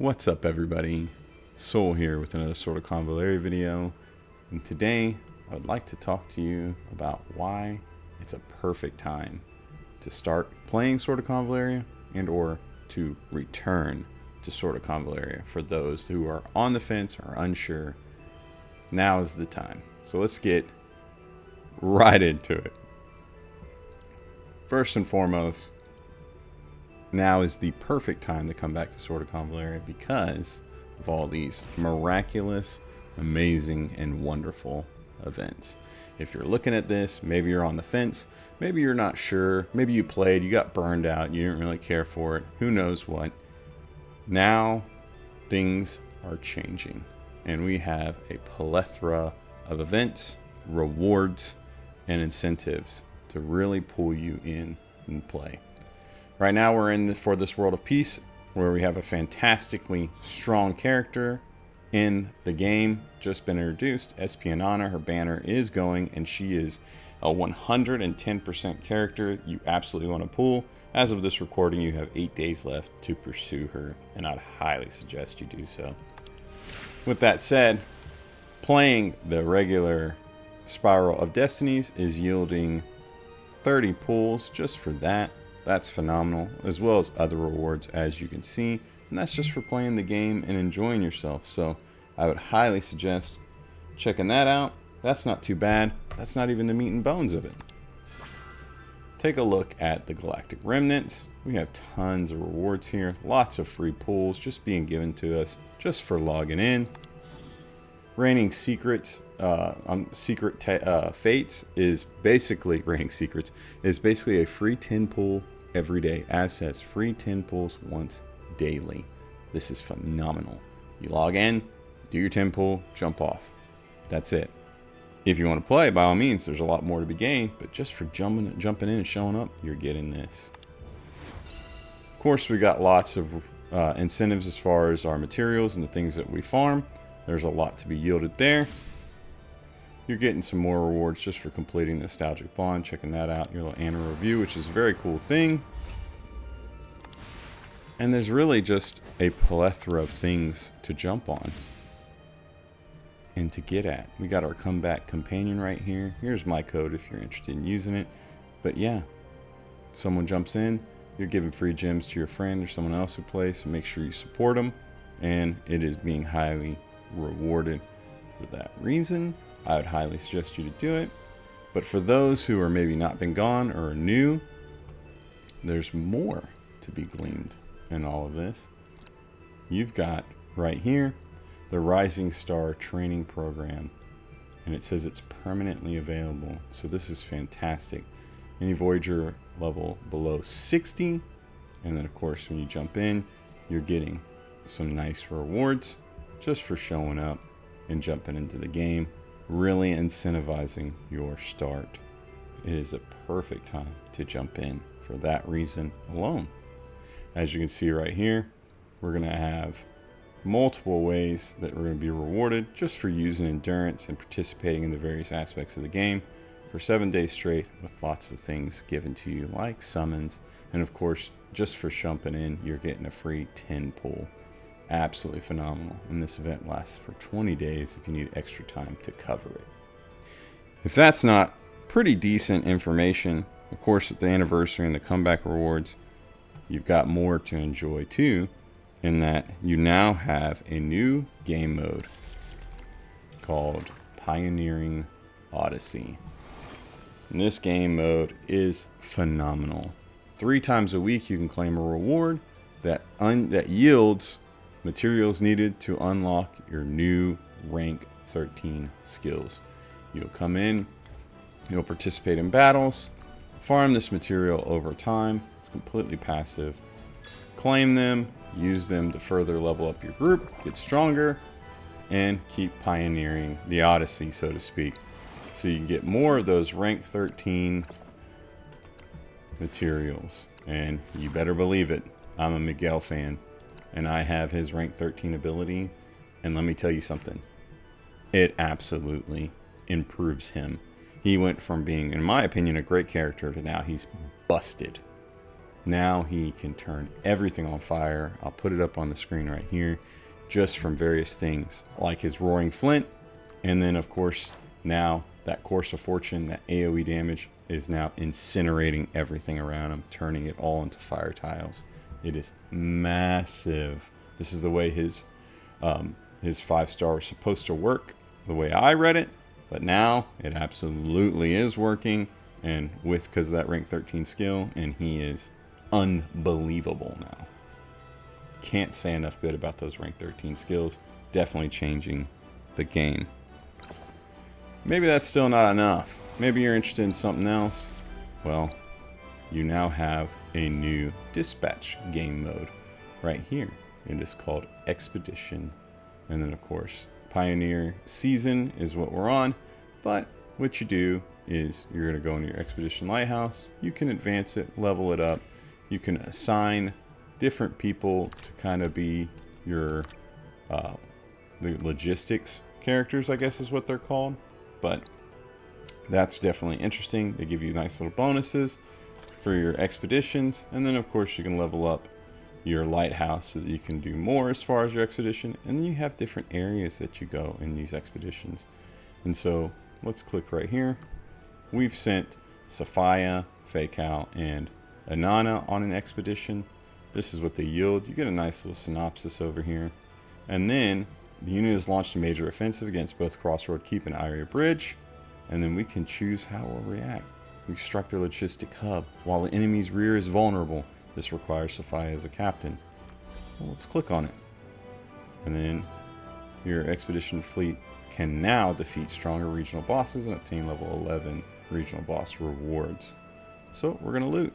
What's up, everybody? Soul here with another Sword of Convallaria video, and today I would like to talk to you about why it's a perfect time to start playing Sword of Convallaria and or to return to Sword of Convallaria for those who are on the fence or unsure. Now is the time. So let's get right into it. First and foremost, now is the perfect time to come back to Sword of Convallaria because of all these miraculous, amazing, and wonderful events. If you're looking at this, maybe you're on the fence, maybe you're not sure, maybe you played, you got burned out, you didn't really care for it, who knows what. Now, things are changing, and we have a plethora of events, rewards, and incentives to really pull you in and play. Right now we're in for this world of peace where we have a fantastically strong character in the game, just been introduced. Espionana, her banner is going, and she is a 110% character you absolutely want to pull. As of this recording, you have 8 days left to pursue her, and I'd highly suggest you do so. With that said, playing the regular Spiral of Destinies is yielding 30 pulls just for that. That's phenomenal, as well as other rewards, as you can see, and that's just for playing the game and enjoying yourself. So I would highly suggest checking that out. That's not too bad, but that's not even the meat and bones of it. Take a look at the Galactic Remnants. We have tons of rewards here, lots of free pulls just being given to us just for logging in. Reigning Secrets, Fates is basically, Reigning Secrets is basically a free 10 pull every day. As says, free 10 pulls once daily. This is phenomenal. You log in, do your 10 pull, jump off. That's it. If you want to play, by all means, there's a lot more to be gained, but just for jumping in and showing up, you're getting this. Of course, we got lots of incentives as far as our materials and the things that we farm. There's a lot to be yielded there. You're getting some more rewards just for completing the Nostalgic Bond, checking that out, your little annual review, which is a very cool thing. And there's really just a plethora of things to jump on and to get at. We got our Comeback Companion right here. Here's my code if you're interested in using it. But yeah, someone jumps in, you're giving free gems to your friend or someone else who plays, so make sure you support them. And it is being highly rewarded for that reason. I would highly suggest you to do it. But for those who are maybe not been gone or are new, there's more to be gleaned in all of this. You've got right here the Rising Star training program, and it says it's permanently available, so this is fantastic. Any Voyager level below 60, and then of course when you jump in, you're getting some nice rewards just for showing up and jumping into the game, really incentivizing your start. It is a perfect time to jump in for that reason alone. As you can see right here, we're going to have multiple ways that we're going to be rewarded just for using endurance and participating in the various aspects of the game for 7 days straight, with lots of things given to you like summons, and of course just for jumping in, you're getting a free 10 pull. Absolutely phenomenal, and this event lasts for 20 days if you need extra time to cover it. If that's not pretty decent information, of course with the anniversary and the comeback rewards, you've got more to enjoy too, in that you now have a new game mode called Pioneering Odyssey. And this game mode is phenomenal. 3 times a week you can claim a reward that yields materials needed to unlock your new rank 13 skills. You'll come in, you'll participate in battles, farm this material over time. It's completely passive. Claim them, use them to further level up your group, get stronger, and keep pioneering the Odyssey, so to speak. So you can get more of those rank 13 materials. And you better believe it, I'm a Miguel fan, and I have his rank 13 ability, and let me tell you something, it absolutely improves him. He went from being, in my opinion, a great character to now he's busted. Now he can turn everything on fire. I'll put it up on the screen right here, just from various things like his roaring flint. And then of course, now that course of fortune, that AoE damage is now incinerating everything around him, turning it all into fire tiles. It is massive. This is the way his 5-star is supposed to work, the way I read it, but now it absolutely is working, and because of that rank 13 skill, and he is unbelievable now. Can't say enough good about those rank 13 skills. Definitely changing the game. Maybe that's still not enough. Maybe you're interested in something else. Well, you now have a new dispatch game mode right here. It is called Expedition. And then of course, Pioneer Season is what we're on. But what you do is you're going to go into your Expedition Lighthouse. You can advance it, level it up. You can assign different people to kind of be your the logistics characters, I guess is what they're called. But that's definitely interesting. They give you nice little bonuses for your expeditions. And then of course you can level up your lighthouse so that you can do more as far as your expedition. And then you have different areas that you go in these expeditions. And so let's click right here. We've sent Sophia, Fakal, and Anana on an expedition. This is what they yield. You get a nice little synopsis over here. And then the unit has launched a major offensive against both Crossroad Keep and Iria Bridge. And then we can choose how we'll react. We struck their logistic hub. While the enemy's rear is vulnerable, this requires Sophia as a captain. Well, let's click on it. And then your expedition fleet can now defeat stronger regional bosses and obtain level 11 regional boss rewards. So we're going to loot.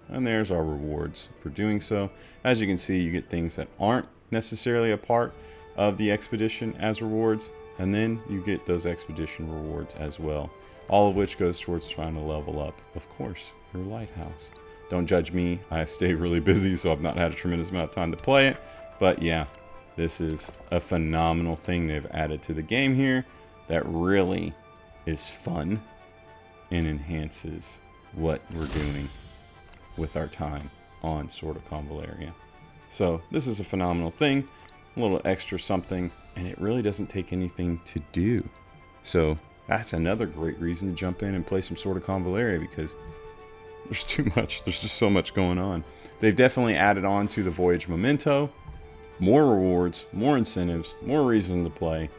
And there's our rewards for doing so. As you can see, you get things that aren't necessarily a part of the expedition as rewards. And then you get those expedition rewards as well. All of which goes towards trying to level up, of course, your lighthouse. Don't judge me. I stay really busy, so I've not had a tremendous amount of time to play it. But yeah, this is a phenomenal thing they've added to the game here that really is fun and enhances what we're doing with our time on Sword of Convallaria. So this is a phenomenal thing, a little extra something, and it really doesn't take anything to do. So that's another great reason to jump in and play some Sword of Convallaria, because there's too much. There's just so much going on. They've definitely added on to the Voyage Memento. More rewards, more incentives, more reason to play.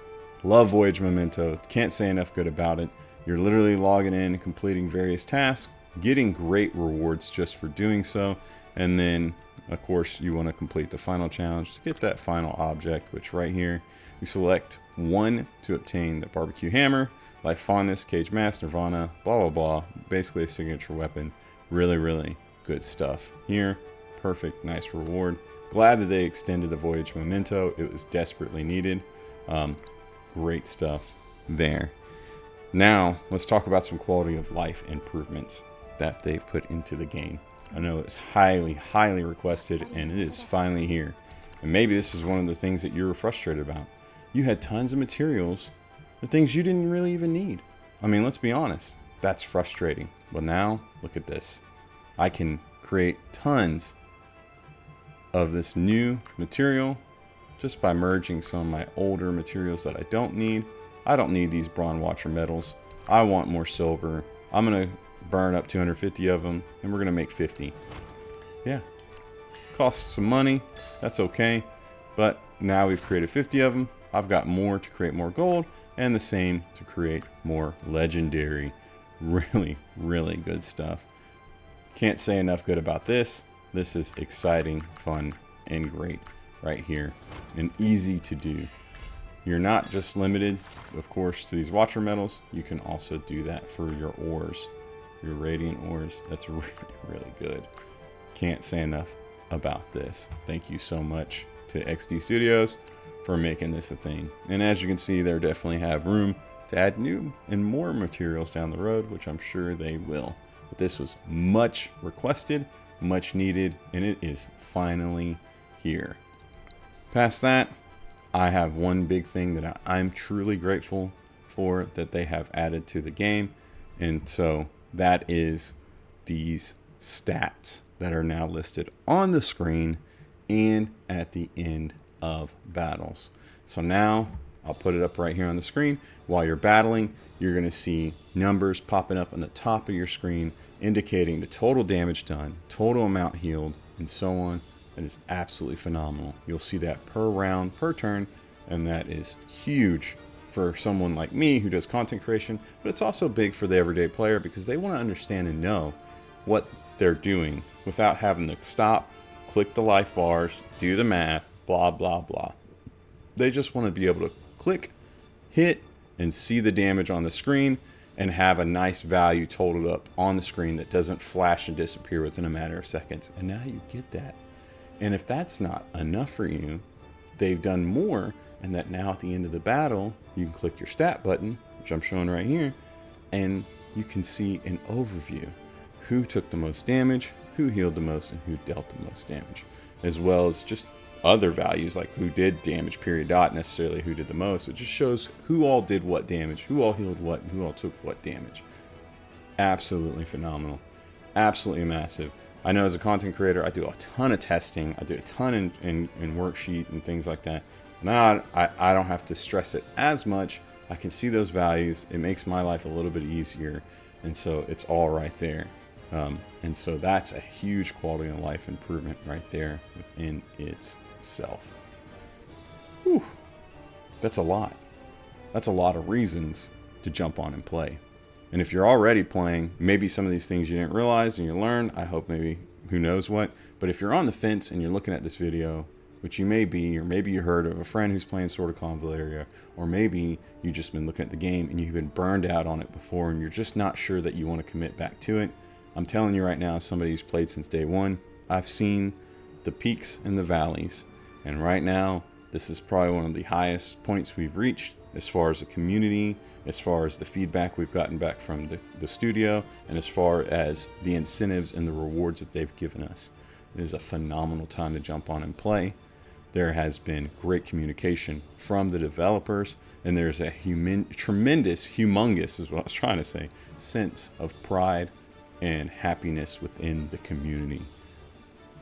Love Voyage Memento. Can't say enough good about it. You're literally logging in, completing various tasks, getting great rewards just for doing so. And then, of course, you want to complete the final challenge to get that final object, which right here, you select 1 to obtain the barbecue hammer, Life Fondness, Cage Mask, Nirvana, blah, blah, blah. Basically a signature weapon. Really, really good stuff here. Perfect, nice reward. Glad that they extended the Voyage Memento. It was desperately needed. Great stuff there. Now, let's talk about some quality of life improvements that they've put into the game. I know it's highly, highly requested, and it is finally here. And maybe this is one of the things that you were frustrated about. You had tons of materials, the things you didn't really even need. I mean, let's be honest. That's frustrating. Well, now, look at this. I can create tons of this new material just by merging some of my older materials that I don't need. I don't need these Bronze Watcher metals. I want more silver. I'm going to burn up 250 of them, and we're going to make 50. Yeah. Costs some money. That's okay. But now we've created 50 of them. I've got more to create more gold, and the same to create more legendary. Really, really good stuff. Can't say enough good about this. This is exciting, fun, and great right here, and easy to do. You're not just limited, of course, to these Watcher metals. You can also do that for your ores, your Radiant ores. That's really, really good. Can't say enough about this. Thank you so much to XD Studios for making this a thing. And as you can see, they definitely have room to add new and more materials down the road, which I'm sure they will. But this was much requested, much needed, and it is finally here. Past that, I have one big thing that I'm truly grateful for that they have added to the game, and so that is these stats that are now listed on the screen and at the end of battles. So now I'll put it up right here on the screen. While you're battling, you're going to see numbers popping up on the top of your screen indicating the total damage done, total amount healed, and so on. It is absolutely phenomenal. You'll see that per round, per turn, and that is huge for someone like me who does content creation, but it's also big for the everyday player because they want to understand and know what they're doing without having to stop, click the life bars, do the math, blah, blah, blah. They just want to be able to click, hit, and see the damage on the screen and have a nice value totaled up on the screen that doesn't flash and disappear within a matter of seconds. And now you get that. And if that's not enough for you, they've done more, and that now at the end of the battle, you can click your stat button, which I'm showing right here, and you can see an overview. Who took the most damage, who healed the most, and who dealt the most damage. As well as just other values like who did damage, period, not necessarily who did the most. It just shows who all did what damage, who all healed what, and who all took what damage. Absolutely phenomenal. Absolutely massive. I know as a content creator, I do a ton of testing. I do a ton in worksheet and things like that. Now I don't have to stress it as much. I can see those values. It makes my life a little bit easier. And so it's all right there. And so that's a huge quality of life improvement right there within itself. Whew. That's a lot. That's a lot of reasons to jump on and play. And if you're already playing, maybe some of these things you didn't realize and you learned, I hope maybe, who knows what. But if you're on the fence and you're looking at this video, which you may be, or maybe you heard of a friend who's playing Sword of Convallaria, or maybe you've just been looking at the game and you've been burned out on it before and you're just not sure that you want to commit back to it. I'm telling you right now, as somebody who's played since day one, I've seen the peaks and the valleys. And right now, this is probably one of the highest points we've reached as far as the community, as far as the feedback we've gotten back from the studio, and as far as the incentives and the rewards that they've given us. It is a phenomenal time to jump on and play. There has been great communication from the developers, and there's a tremendous, humongous is what I was trying to say, sense of pride and happiness within the community.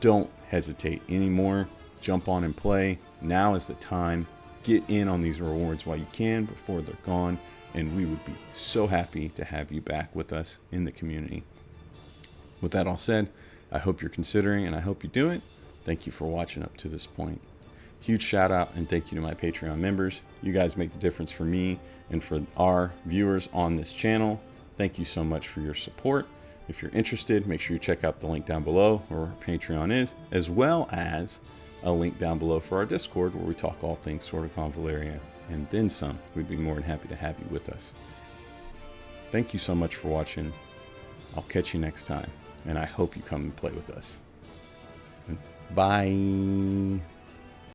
Don't hesitate anymore. Jump on and play. Now is the time. Get in on these rewards while you can before they're gone, and we would be so happy to have you back with us in the community. With that all said, I hope you're considering, and I hope you do it. Thank you for watching up to this point. Huge shout out and thank you to my Patreon members. You guys make the difference for me and for our viewers on this channel. Thank you so much for your support. If you're interested, make sure you check out the link down below where our Patreon is, as well as a link down below for our Discord where we talk all things Sword of Convallaria and then some. We'd be more than happy to have you with us. Thank you so much for watching. I'll catch you next time, and I hope you come and play with us. Bye.